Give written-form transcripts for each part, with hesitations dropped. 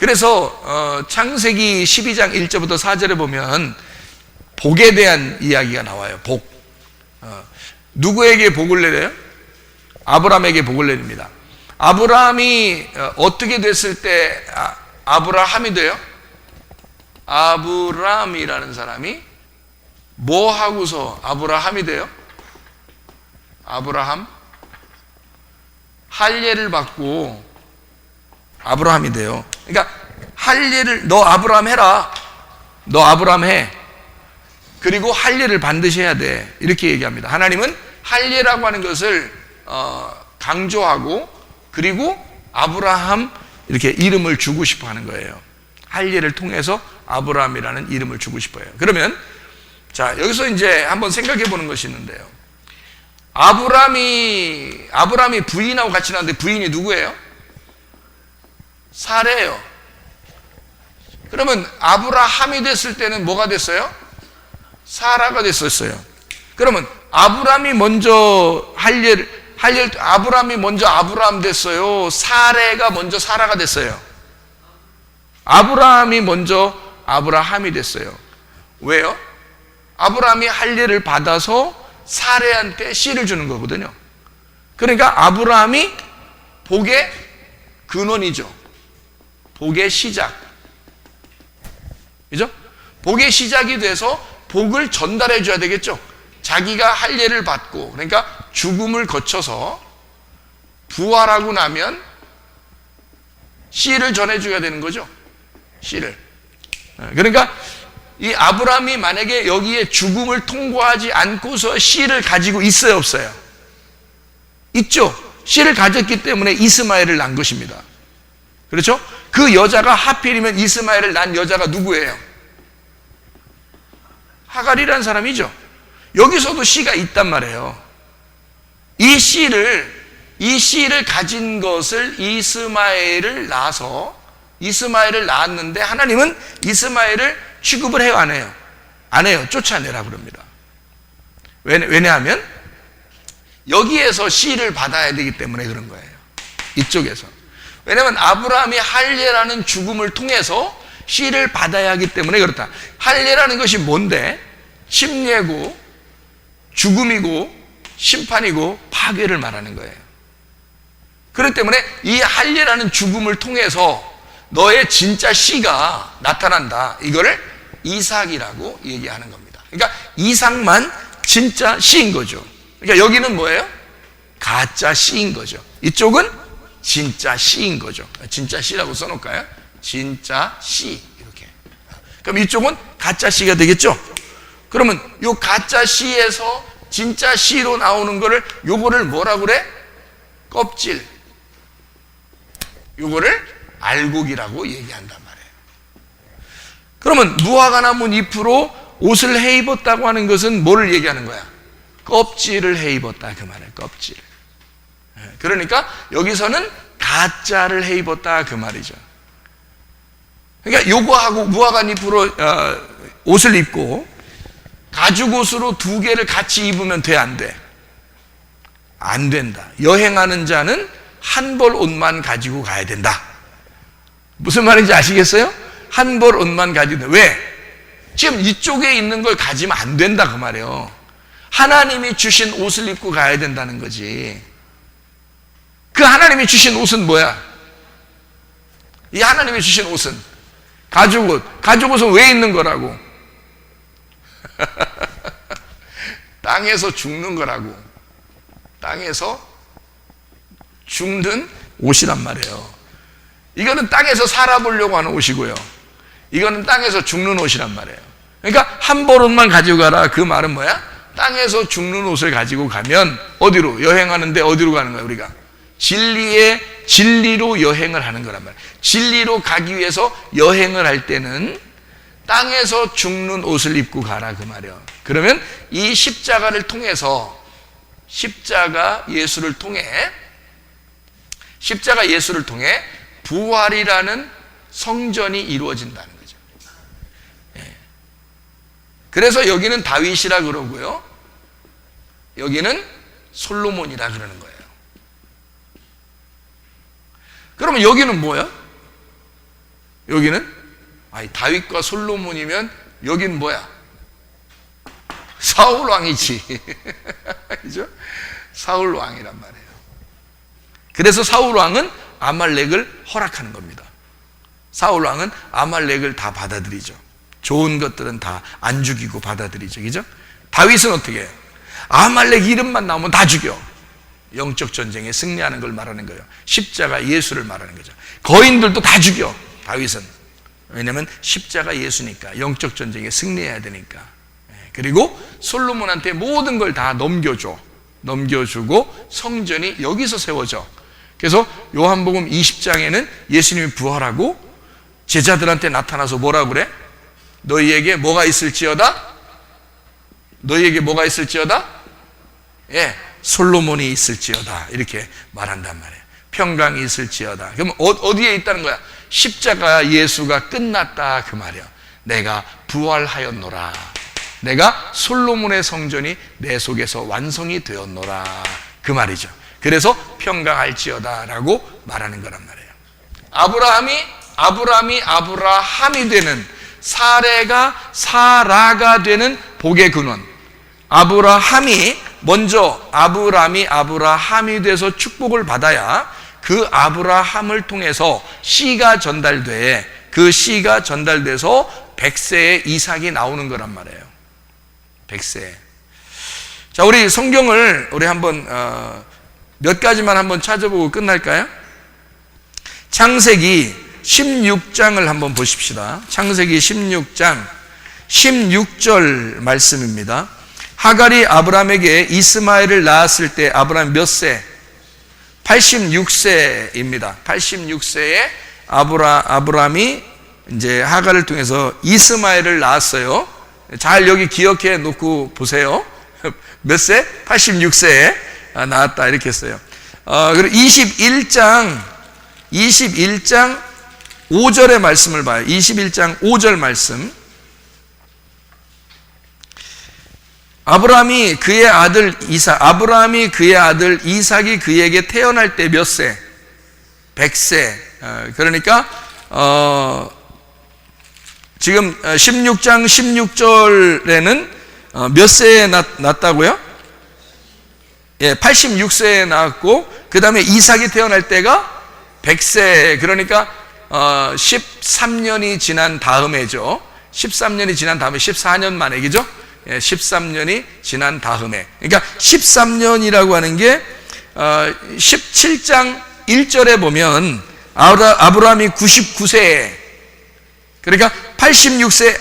그래서 창세기 12장 1절부터 4절에 보면 복에 대한 이야기가 나와요. 복. 누구에게 복을 내려요? 아브라함에게 복을 내립니다. 아브라함이 어떻게 됐을 때 아브라함이 돼요? 아브라함이라는 사람이 뭐 하고서 아브라함이 돼요? 아브라함 할례를 받고 아브라함이 돼요. 그러니까 할례를 너 아브라함 해라. 너 아브라함 해. 그리고 할례를 반드시 해야 돼. 이렇게 얘기합니다. 하나님은 할례라고 하는 것을 강조하고 그리고 아브라함 이렇게 이름을 주고 싶어 하는 거예요. 할례를 통해서 아브라함이라는 이름을 주고 싶어요. 그러면 자, 여기서 이제 한번 생각해 보는 것이 있는데요. 아브라함이 부인하고 같이 나왔는데 부인이 누구예요? 사레예요. 그러면 아브라함이 됐을 때는 뭐가 됐어요? 사라가 됐었어요. 그러면 아브라함이 먼저 아브라함이 먼저 아브라함 됐어요? 사레가 먼저 사라가 됐어요? 아브라함이 먼저 아브라함이 됐어요. 왜요? 아브라함이 할례를 받아서 사레한테 씨를 주는 거거든요. 그러니까 아브라함이 복의 근원이죠. 복의 시작. 그죠? 복의 시작이 돼서 복을 전달해 줘야 되겠죠. 자기가 할례를 받고 그러니까 죽음을 거쳐서 부활하고 나면 씨를 전해 줘야 되는 거죠. 씨를. 그러니까 이 아브라함이 만약에 여기에 죽음을 통과하지 않고서 씨를 가지고 있어요, 없어요? 있죠. 씨를 가졌기 때문에 이스마엘을 낳은 것입니다. 그렇죠? 그 여자가 하필이면 이스마엘을 낳은 여자가 누구예요? 하갈이라는 사람이죠. 여기서도 씨가 있단 말이에요. 이 씨를 가진 것을 이스마엘을 낳았는데 하나님은 이스마엘을 취급을 해요, 안 해요? 안 해요. 쫓아내라 그럽니다. 왜냐하면 여기에서 씨를 받아야 되기 때문에 그런 거예요. 이쪽에서. 왜냐하면 아브라함이 할례라는 죽음을 통해서 씨를 받아야 하기 때문에 그렇다. 할례라는 것이 뭔데? 침례고 죽음이고 심판이고 파괴를 말하는 거예요. 그렇기 때문에 이 할례라는 죽음을 통해서 너의 진짜 씨가 나타난다. 이거를 이삭이라고 얘기하는 겁니다. 그러니까 이삭만 진짜 씨인 거죠. 그러니까 여기는 뭐예요? 가짜 씨인 거죠. 이쪽은 진짜 씨인 거죠. 진짜 씨라고 써놓을까요? 진짜 씨 이렇게. 그럼 이쪽은 가짜 씨가 되겠죠? 그러면 요 가짜 씨에서 진짜 씨로 나오는 거를 요거를 뭐라 그래? 껍질. 요거를 알곡이라고 얘기한단 말이에요. 그러면 무화과 나무 잎으로 옷을 해 입었다고 하는 것은 뭐를 얘기하는 거야? 껍질을 해 입었다 그 말이에요. 껍질. 그러니까 여기서는 가짜를 해 입었다 그 말이죠. 그러니까 요거하고 무화과 잎으로 옷을 입고 가죽 옷으로 두 개를 같이 입으면 돼, 안 돼? 안 된다. 여행하는 자는 한 벌 옷만 가지고 가야 된다. 무슨 말인지 아시겠어요? 한 벌 옷만 가지고. 왜? 지금 이쪽에 있는 걸 가지면 안 된다 그 말이에요. 하나님이 주신 옷을 입고 가야 된다는 거지. 그 하나님이 주신 옷은 뭐야? 이 하나님이 주신 옷은 가죽 옷. 가죽 옷은 왜 있는 거라고? 땅에서 죽는 거라고. 땅에서 죽는 옷이란 말이에요. 이거는 땅에서 살아보려고 하는 옷이고요. 이거는 땅에서 죽는 옷이란 말이에요. 그러니까 한 벌 옷만 가지고 가라. 그 말은 뭐야? 땅에서 죽는 옷을 가지고 가면 어디로? 여행하는데 어디로 가는 거야 우리가? 진리로 여행을 하는 거란 말이에요. 진리로 가기 위해서 여행을 할 때는 땅에서 죽는 옷을 입고 가라 그 말이에요. 그러면 이 십자가 예수를 통해 부활이라는 성전이 이루어진다는 거죠. 그래서 여기는 다윗이라 그러고요. 여기는 솔로몬이라 그러는 거예요. 그러면 여기는 뭐야? 여기는 다윗과 솔로몬이면 여긴 뭐야? 사울 왕이지. 그죠? 사울 왕이란 말이에요. 그래서 사울 왕은 아말렉을 허락하는 겁니다. 사울 왕은 아말렉을 다 받아들이죠. 좋은 것들은 다 안 죽이고 받아들이죠. 그죠? 다윗은 어떻게 해요? 아말렉 이름만 나오면 다 죽여. 영적 전쟁에 승리하는 걸 말하는 거예요. 십자가 예수를 말하는 거죠. 거인들도 다 죽여, 다윗은. 왜냐하면 십자가 예수니까. 영적 전쟁에 승리해야 되니까. 그리고 솔로몬한테 모든 걸 다 넘겨주고 성전이 여기서 세워져. 그래서 요한복음 20장에는 예수님이 부활하고 제자들한테 나타나서 뭐라고 그래? 너희에게 뭐가 있을지어다? 너희에게 뭐가 있을지어다? 예, 솔로몬이 있을지어다. 이렇게 말한단 말이에요. 평강이 있을지어다. 그럼 어디에 있다는 거야? 십자가 예수가 끝났다 그 말이야. 내가 부활하였노라. 내가 솔로몬의 성전이 내 속에서 완성이 되었노라 그 말이죠. 그래서 평강할지어다 라고 말하는 거란 말이에요. 아브라함이 되는, 사레가 사라가 되는 복의 근원. 아브라함이 돼서 축복을 받아야 그 아브라함을 통해서 씨가 전달돼, 그 씨가 전달돼서 100세의 이삭이 나오는 거란 말이에요. 100세. 자, 우리 성경을 우리 한번 몇 가지만 한번 찾아보고 끝날까요? 창세기 16장을 한번 보십시다. 창세기 16장 16절 말씀입니다. 하갈이 아브람에게 이스마엘을 낳았을 때 아브람 몇 세? 86세입니다. 86세에 아브람이 이제 하갈을 통해서 이스마엘을 낳았어요. 잘 여기 기억해 놓고 보세요. 몇 세? 86세에 낳았다 이렇게 했어요. 그리고 21장 5절의 말씀을 봐요. 21장 5절 말씀. 아브라함이 그의 아들 이삭이 그에게 태어날 때 몇 세? 100세. 그러니까 지금 16장 16절에는 몇 세에 낳았다고요? 예, 86세에 낳았고 그 다음에 이삭이 태어날 때가 100세. 그러니까 13년이 지난 다음에죠. 13년이 지난 다음에 14년 만에, 그죠? 13년이 지난 다음에. 그러니까 13년이라고 하는 게 17장 1절에 보면 아브라함이 99세에, 그러니까 86세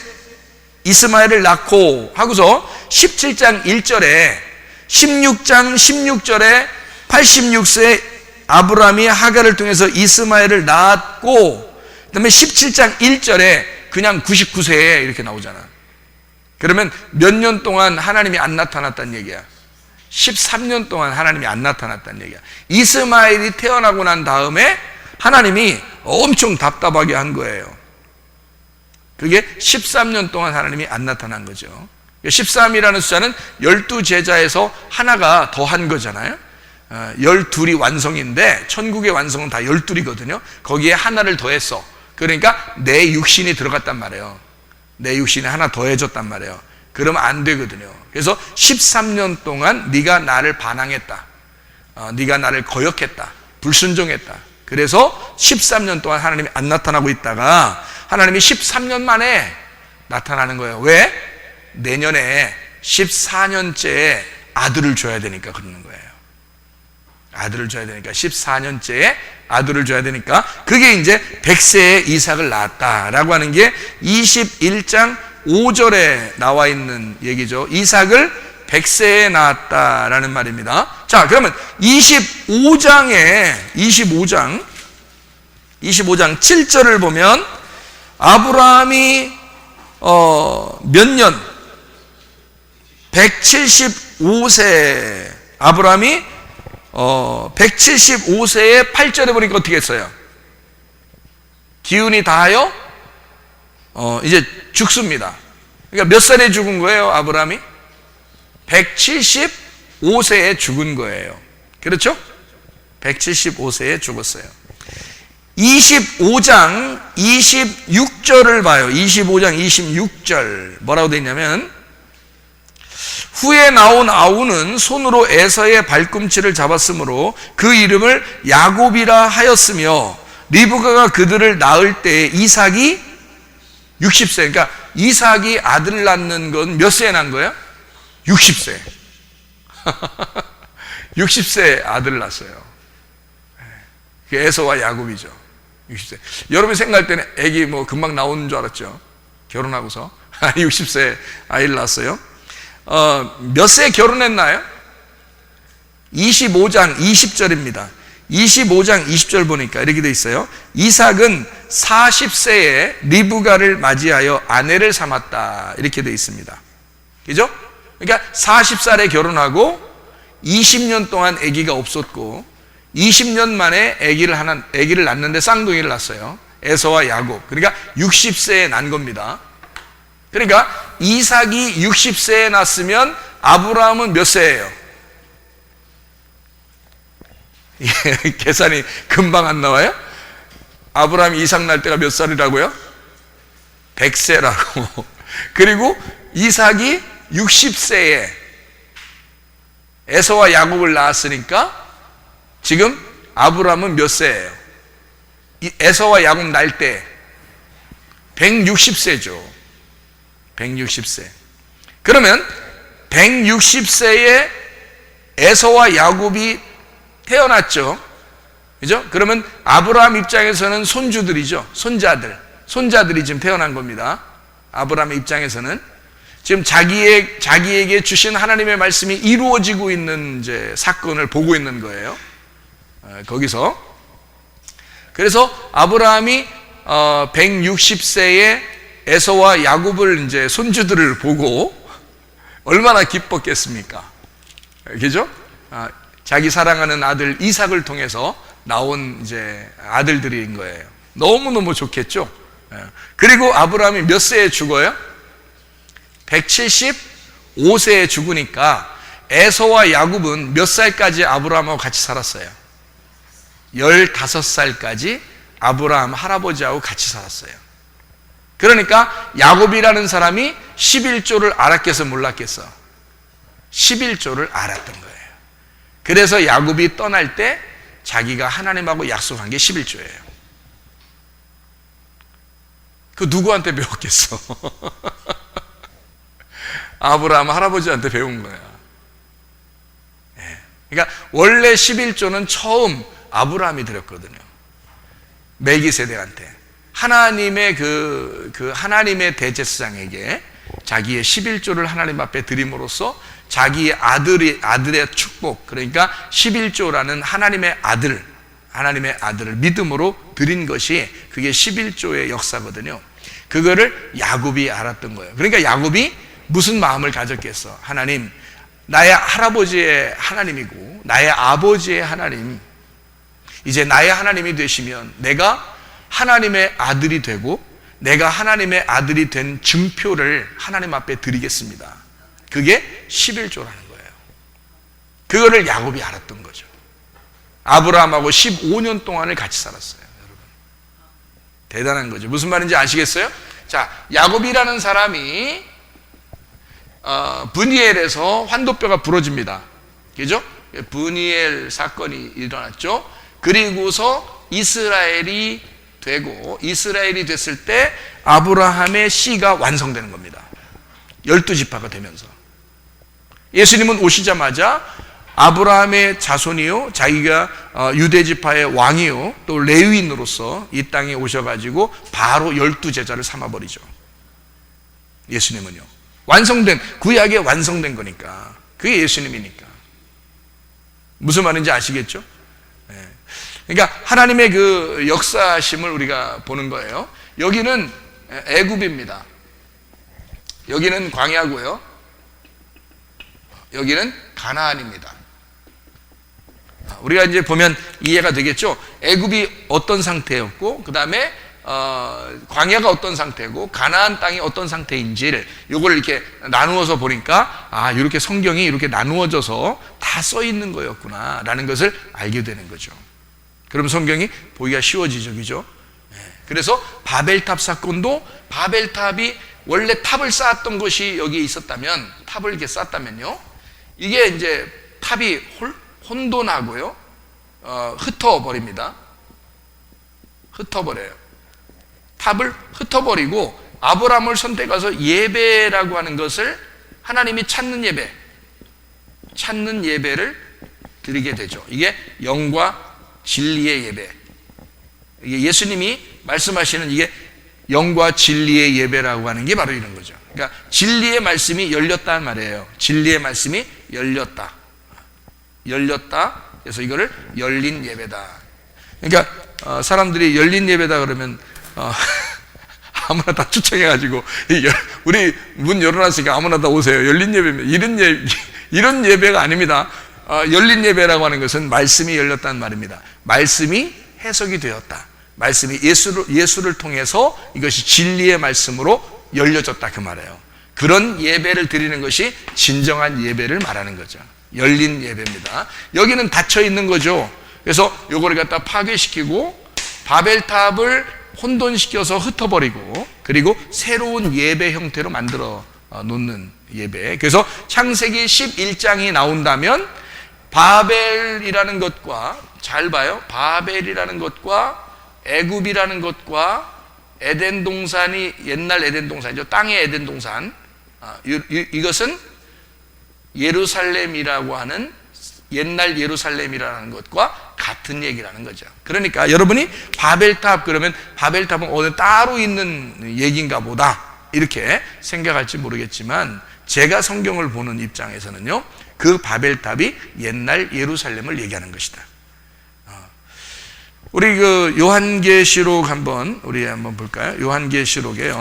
이스마엘을 낳고 하고서 17장 1절에 16장 16절에 86세 아브라함이 하갈을 통해서 이스마엘을 낳았고, 그 다음에 17장 1절에 그냥 99세에 이렇게 나오잖아. 그러면 몇 년 동안 하나님이 안 나타났다는 얘기야? 13년 동안 하나님이 안 나타났다는 얘기야. 이스마엘이 태어나고 난 다음에 하나님이 엄청 답답하게 한 거예요. 그게 13년 동안 하나님이 안 나타난 거죠. 13이라는 숫자는 12제자에서 하나가 더한 거잖아요. 12이 완성인데 천국의 완성은 다 12이거든요. 거기에 하나를 더했어. 그러니까 내 육신이 들어갔단 말이에요. 내 육신에 하나 더해졌단 말이에요. 그러면 안 되거든요. 그래서 13년 동안 네가 나를 반항했다. 네가 나를 거역했다. 불순종했다. 그래서 13년 동안 하나님이 안 나타나고 있다가 하나님이 13년 만에 나타나는 거예요. 왜? 내년에 14년째에 아들을 줘야 되니까 그러는 거예요. 아들을 줘야 되니까, 14년째에 아들을 줘야 되니까, 그게 이제 100세에 이삭을 낳았다라고 하는 게 21장 5절에 나와 있는 얘기죠. 이삭을 100세에 낳았다라는 말입니다. 자, 그러면 25장 7절을 보면 아브라함이 몇 년? 175세. 아브라함이 175세에 8절에 보니까 어떻게 했어요? 기운이 다하여 이제 죽습니다. 그러니까 몇 살에 죽은 거예요, 아브라함이? 175세에 죽은 거예요. 그렇죠? 175세에 죽었어요. 25장 26절을 봐요. 25장 26절 뭐라고 되어 있냐면, 후에 나온 아우는 손으로 에서의 발꿈치를 잡았으므로 그 이름을 야곱이라 하였으며, 리브가가 그들을 낳을 때 이삭이 60세. 그러니까 이삭이 아들 낳는 건 몇 세에 난 거예요? 60세. 60세 아들 낳았어요. 그게 에서와 야곱이죠. 60세. 여러분이 생각할 때는 애기 뭐 금방 나오는 줄 알았죠? 결혼하고서 60세 아이를 낳았어요. 몇 세에 결혼했나요? 25장 20절입니다. 25장 20절 보니까 이렇게 돼 있어요. 이삭은 40세에 리브가를 맞이하여 아내를 삼았다. 이렇게 돼 있습니다. 그죠? 그러니까 40살에 결혼하고 20년 동안 아기가 없었고 20년 만에 아기를 낳는데 쌍둥이를 낳았어요. 에서와 야곱. 그러니까 60세에 난 겁니다. 그러니까 이삭이 60세에 났으면 아브라함은 몇 세예요? 계산이 금방 안 나와요? 아브라함이 이삭 날 때가 몇 살이라고요? 100세라고. 그리고 이삭이 60세에 에서와 야곱을 낳았으니까 지금 아브라함은 몇 세예요? 에서와 야곱 날 때 160세죠. 160세. 그러면 160세에 에서와 야곱이 태어났죠. 그죠? 그러면 아브라함 입장에서는 손주들이죠. 손자들이 지금 태어난 겁니다. 아브라함의 입장에서는 지금 자기에게 주신 하나님의 말씀이 이루어지고 있는 이제 사건을 보고 있는 거예요. 거기서. 그래서 아브라함이 160세에 에서와 야곱을 이제 손주들을 보고 얼마나 기뻤겠습니까? 그죠? 자기 사랑하는 아들 이삭을 통해서 나온 이제 아들들인 거예요. 너무너무 좋겠죠? 그리고 아브라함이 몇 세에 죽어요? 175세에 죽으니까 에서와 야곱은 몇 살까지 아브라함하고 같이 살았어요? 15살까지 아브라함 할아버지하고 같이 살았어요. 그러니까 야곱이라는 사람이 11조를 알았겠어 몰랐겠어? 11조를 알았던 거예요. 그래서 야곱이 떠날 때 자기가 하나님하고 약속한 게 11조예요. 그 누구한테 배웠겠어? 아브라함 할아버지한테 배운 거야. 그러니까 원래 11조는 처음 아브라함이 드렸거든요. 멜기세덱한테. 하나님의 하나님의 대제사장에게 자기의 11조를 하나님 앞에 드림으로써 자기의 아들의 축복, 그러니까 11조라는 하나님의 아들을 믿음으로 드린 것이 그게 11조의 역사거든요. 그거를 야곱이 알았던 거예요. 그러니까 야곱이 무슨 마음을 가졌겠어? 하나님, 나의 할아버지의 하나님이고 나의 아버지의 하나님, 이제 나의 하나님이 되시면 내가 하나님의 아들이 되고 내가 하나님의 아들이 된 증표를 하나님 앞에 드리겠습니다. 그게 11조라는 거예요. 그거를 야곱이 알았던 거죠. 아브라함하고 15년 동안을 같이 살았어요. 여러분, 대단한 거죠. 무슨 말인지 아시겠어요? 자, 야곱이라는 사람이 브니엘에서 환도뼈가 부러집니다. 그죠? 브니엘 사건이 일어났죠. 그리고서 이스라엘이 됐을 때 아브라함의 씨가 완성되는 겁니다. 12지파가 되면서. 예수님은 오시자마자 아브라함의 자손이요, 자기가 유대지파의 왕이요, 또 레위인으로서 이 땅에 오셔가지고 바로 12제자를 삼아버리죠. 예수님은요. 구약에 완성된 거니까. 그게 예수님이니까. 무슨 말인지 아시겠죠? 그러니까 하나님의 그 역사심을 우리가 보는 거예요. 여기는 애굽입니다. 여기는 광야고요. 여기는 가나안입니다. 우리가 이제 보면 이해가 되겠죠? 애굽이 어떤 상태였고, 그 다음에 광야가 어떤 상태고 가나안 땅이 어떤 상태인지를 요걸 이렇게 나누어서 보니까 이렇게 성경이 이렇게 나누어져서 다 써 있는 거였구나 라는 것을 알게 되는 거죠. 그럼 성경이 보기가 쉬워지죠, 그죠? 그래서 바벨탑 사건도 바벨탑이 원래 탑을 쌓았던 것이 여기에 있었다면, 탑을 이렇게 쌓았다면요, 이게 이제 탑이 혼돈하고요, 흩어버립니다. 흩어버려요. 탑을 흩어버리고 아브라함을 선택해서 예배라고 하는 것을 하나님이 찾는 예배를 드리게 되죠. 이게 영과 진리의 예배. 이게 예수님이 말씀하시는 이게 영과 진리의 예배라고 하는 게 바로 이런 거죠. 그러니까 진리의 말씀이 열렸다는 말이에요. 진리의 말씀이 열렸다. 그래서 이거를 열린 예배다. 그러니까 사람들이 열린 예배다 그러면 아무나 다 초청해가지고 우리 문 열어놨으니까 아무나 다 오세요. 열린 예배면 이런 예배가 아닙니다. 열린 예배라고 하는 것은 말씀이 열렸다는 말입니다. 말씀이 해석이 되었다. 말씀이 예수를 통해서 이것이 진리의 말씀으로 열려졌다 그 말이에요. 그런 예배를 드리는 것이 진정한 예배를 말하는 거죠. 열린 예배입니다. 여기는 닫혀 있는 거죠. 그래서 요거를 갖다 파괴시키고 바벨탑을 혼돈시켜서 흩어버리고, 그리고 새로운 예배 형태로 만들어 놓는 예배. 그래서 창세기 11장이 나온다면 바벨이라는 것과, 잘 봐요, 바벨이라는 것과 애굽이라는 것과 에덴 동산이 옛날 에덴 동산이죠. 땅의 에덴 동산, 이것은 예루살렘이라고 하는 옛날 예루살렘이라는 것과 같은 얘기라는 거죠. 그러니까 여러분이 바벨탑 그러면 바벨탑은 어느 따로 있는 얘기인가 보다 이렇게 생각할지 모르겠지만, 제가 성경을 보는 입장에서는요, 그 바벨탑이 옛날 예루살렘을 얘기하는 것이다. 우리 그 요한계시록 우리 한번 볼까요? 요한계시록에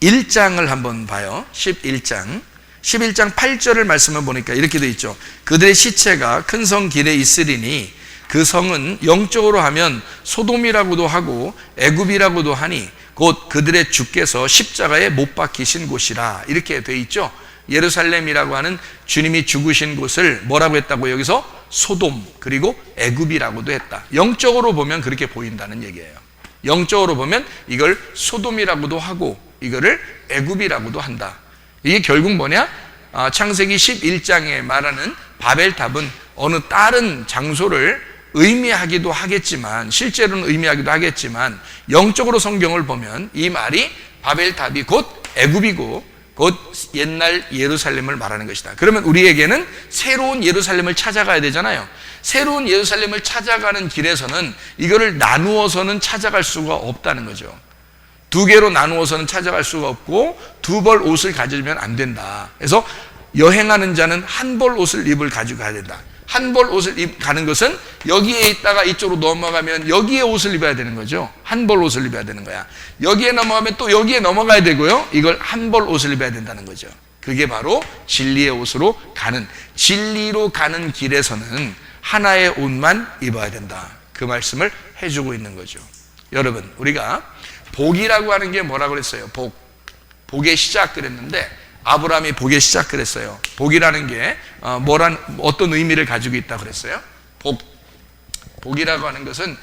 11장을 한번 봐요. 11장 8절을 말씀을 보니까 이렇게 되어 있죠. 그들의 시체가 큰 성 길에 있으리니 그 성은 영적으로 하면 소돔이라고도 하고 애굽이라고도 하니 곧 그들의 주께서 십자가에 못 박히신 곳이라, 이렇게 되어 있죠. 예루살렘이라고 하는 주님이 죽으신 곳을 뭐라고 했다고? 여기서 소돔 그리고 애굽이라고도 했다. 영적으로 보면 그렇게 보인다는 얘기예요. 영적으로 보면 이걸 소돔이라고도 하고 이거를 애굽이라고도 한다. 이게 결국 뭐냐? 창세기 11장에 말하는 바벨탑은 어느 다른 장소를 의미하기도 하겠지만, 실제로는 의미하기도 하겠지만, 영적으로 성경을 보면 이 말이 바벨탑이 곧 애굽이고 곧 옛날 예루살렘을 말하는 것이다. 그러면 우리에게는 새로운 예루살렘을 찾아가야 되잖아요. 새로운 예루살렘을 찾아가는 길에서는 이거를 나누어서는 찾아갈 수가 없다는 거죠. 두 개로 나누어서는 찾아갈 수가 없고 두 벌 옷을 가지면 안 된다. 그래서 여행하는 자는 한 벌 옷을 입을 가지고 가야 된다. 한 벌 옷을 가는 것은 여기에 있다가 이쪽으로 넘어가면 여기에 옷을 입어야 되는 거죠. 한 벌 옷을 입어야 되는 거야. 여기에 넘어가면 또 여기에 넘어가야 되고요. 이걸 한 벌 옷을 입어야 된다는 거죠. 그게 바로 진리의 옷으로 가는, 진리로 가는 길에서는 하나의 옷만 입어야 된다. 그 말씀을 해주고 있는 거죠. 여러분, 우리가 복이라고 하는 게 뭐라고 그랬어요? 복의 시작 그랬는데, 아브라함이 복의 시작 그랬어요. 복이라는 게 어떤 의미를 가지고 있다고 그랬어요? 복이라고 하는 것은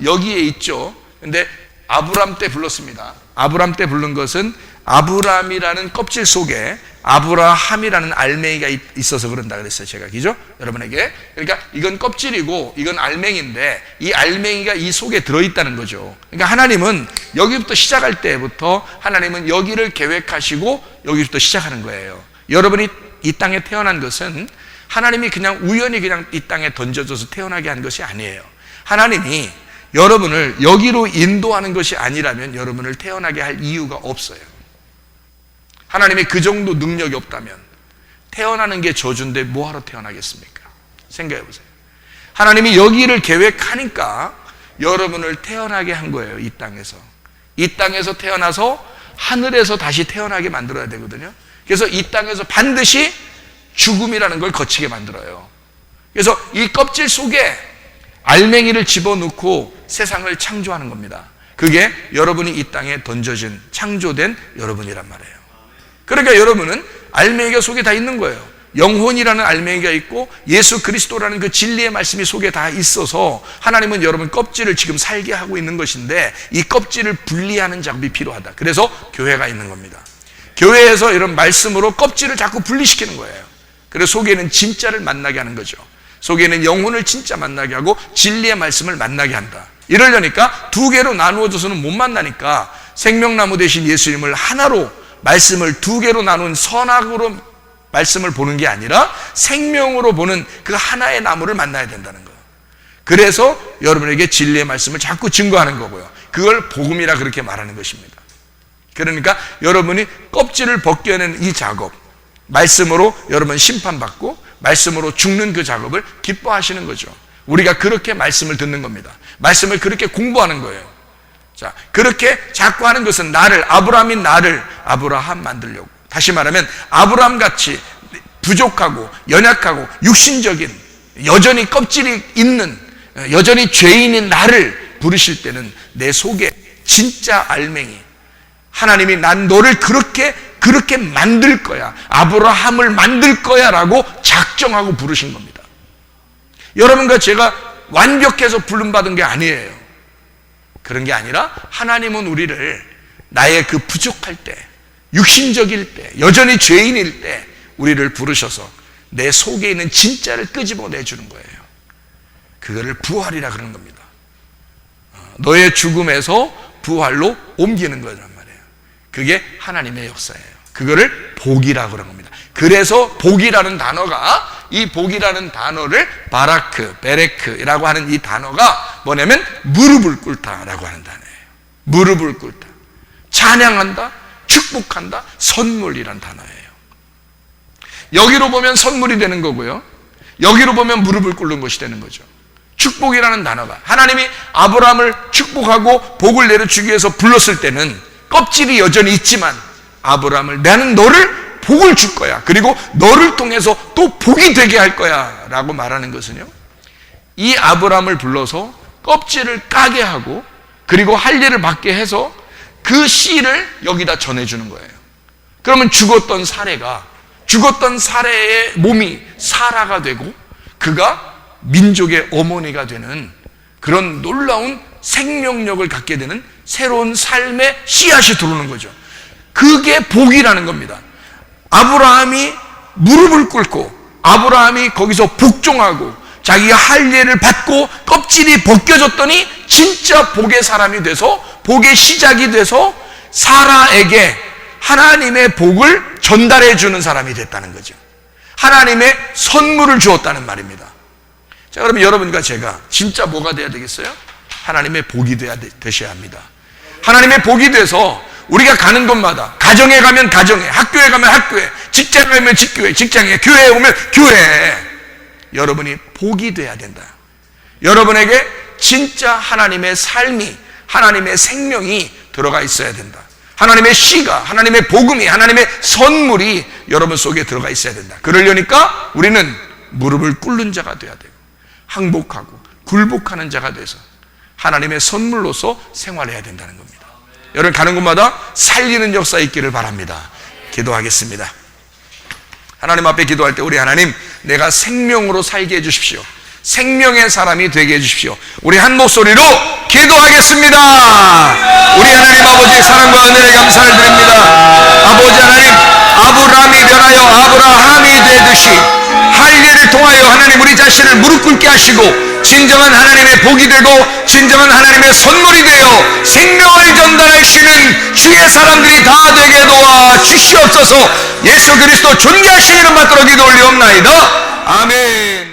여기에 있죠. 근데 아브라함 때 불렀습니다. 아브라함 때 부른 것은 아브라함이라는 껍질 속에 아브라함이라는 알맹이가 있어서 그런다 그랬어요. 제가, 그죠? 여러분에게. 그러니까 이건 껍질이고 이건 알맹이인데 이 알맹이가 이 속에 들어있다는 거죠. 그러니까 하나님은 여기부터 시작할 때부터 하나님은 여기를 계획하시고 여기부터 시작하는 거예요. 여러분이 이 땅에 태어난 것은 하나님이 그냥 우연히 그냥 이 땅에 던져져서 태어나게 한 것이 아니에요. 하나님이 여러분을 여기로 인도하는 것이 아니라면 여러분을 태어나게 할 이유가 없어요. 하나님이 그 정도 능력이 없다면 태어나는 게 저주인데 뭐하러 태어나겠습니까? 생각해 보세요. 하나님이 여기를 계획하니까 여러분을 태어나게 한 거예요. 이 땅에서. 이 땅에서 태어나서 하늘에서 다시 태어나게 만들어야 되거든요. 그래서 이 땅에서 반드시 죽음이라는 걸 거치게 만들어요. 그래서 이 껍질 속에 알맹이를 집어넣고 세상을 창조하는 겁니다. 그게 여러분이 이 땅에 던져진, 창조된 여러분이란 말이에요. 그러니까 여러분은 알맹이가 속에 다 있는 거예요. 영혼이라는 알맹이가 있고 예수 그리스도라는 그 진리의 말씀이 속에 다 있어서 하나님은 여러분 껍질을 지금 살게 하고 있는 것인데 이 껍질을 분리하는 작업이 필요하다. 그래서 교회가 있는 겁니다. 교회에서 이런 말씀으로 껍질을 자꾸 분리시키는 거예요. 그래서 속에는 진짜를 만나게 하는 거죠. 속에는 영혼을 진짜 만나게 하고 진리의 말씀을 만나게 한다. 이러려니까 두 개로 나누어져서는 못 만나니까 생명나무 대신 예수님을 하나로, 말씀을 두 개로 나눈 선악으로 말씀을 보는 게 아니라 생명으로 보는 그 하나의 나무를 만나야 된다는 거예요. 그래서 여러분에게 진리의 말씀을 자꾸 증거하는 거고요. 그걸 복음이라 그렇게 말하는 것입니다. 그러니까 여러분이 껍질을 벗겨내는 이 작업, 말씀으로 여러분 심판받고 말씀으로 죽는 그 작업을 기뻐하시는 거죠. 우리가 그렇게 말씀을 듣는 겁니다. 말씀을 그렇게 공부하는 거예요. 자, 그렇게 자꾸 하는 것은 아브라함인 나를 아브라함 만들려고. 다시 말하면 아브라함 같이 부족하고 연약하고 육신적인, 여전히 껍질이 있는, 여전히 죄인인 나를 부르실 때는 내 속에 진짜 알맹이, 하나님이 난 너를 그렇게 만들 거야, 아브라함을 만들 거야 라고 작정하고 부르신 겁니다. 여러분과 제가 완벽해서 부름받은 게 아니에요. 그런 게 아니라 하나님은 우리를 나의 그 부족할 때, 육신적일 때, 여전히 죄인일 때 우리를 부르셔서 내 속에 있는 진짜를 끄집어내주는 거예요. 그거를 부활이라 그러는 겁니다. 너의 죽음에서 부활로 옮기는 거란 말이에요. 그게 하나님의 역사예요. 그거를 복이라 그러는 겁니다. 그래서 복이라는 단어가, 이 복이라는 단어를 베레크라고 하는 이 단어가 뭐냐면 무릎을 꿇다라고 하는 단어예요. 무릎을 꿇다, 찬양한다, 축복한다, 선물이란 단어예요. 여기로 보면 선물이 되는 거고요, 여기로 보면 무릎을 꿇는 것이 되는 거죠. 축복이라는 단어가, 하나님이 아브라함을 축복하고 복을 내려주기 위해서 불렀을 때는 껍질이 여전히 있지만 아브라함을, 나는 너를 복을 줄 거야, 그리고 너를 통해서 또 복이 되게 할 거야 라고 말하는 것은요, 이 아브라함을 불러서 껍질을 까게 하고 그리고 할 일을 받게 해서 그 씨를 여기다 전해주는 거예요. 그러면 죽었던 사례의 몸이 사라가 되고 그가 민족의 어머니가 되는 그런 놀라운 생명력을 갖게 되는 새로운 삶의 씨앗이 들어오는 거죠. 그게 복이라는 겁니다. 아브라함이 무릎을 꿇고 아브라함이 거기서 복종하고 자기가 할 일을 받고 껍질이 벗겨졌더니 진짜 복의 사람이 돼서, 복의 시작이 돼서 사라에게 하나님의 복을 전달해 주는 사람이 됐다는 거죠. 하나님의 선물을 주었다는 말입니다. 자, 그러면 여러분과 제가 진짜 뭐가 돼야 되겠어요? 하나님의 복이 되셔야 합니다. 하나님의 복이 돼서 우리가 가는 곳마다, 가정에 가면 가정에, 학교에 가면 학교에, 직장에 가면 직장에, 교회에 오면 교회에 여러분이 복이 돼야 된다. 여러분에게 진짜 하나님의 삶이, 하나님의 생명이 들어가 있어야 된다. 하나님의 씨가, 하나님의 복음이, 하나님의 선물이 여러분 속에 들어가 있어야 된다. 그러려니까 우리는 무릎을 꿇는 자가 돼야 되고 항복하고 굴복하는 자가 돼서 하나님의 선물로서 생활해야 된다는 겁니다. 여러분 가는 곳마다 살리는 역사 있기를 바랍니다. 기도하겠습니다. 하나님 앞에 기도할 때 우리 하나님, 내가 생명으로 살게 해주십시오. 생명의 사람이 되게 해주십시오. 우리 한 목소리로 기도하겠습니다. 우리 하나님 아버지의 사랑과 은혜에 감사를 드립니다. 아버지 하나님, 아브라함이 변하여 아브라함이 되듯이 할 일을 통하여 하나님 우리 자신을 무릎 꿇게 하시고 진정한 하나님의 복이 되고 진정한 하나님의 선물이 되어 생명을 전달하시는 주의 사람들이 다 되게 도와 주시옵소서. 예수 그리스도 존귀하신 이름 받들어 기도 올리옵나이다. 아멘.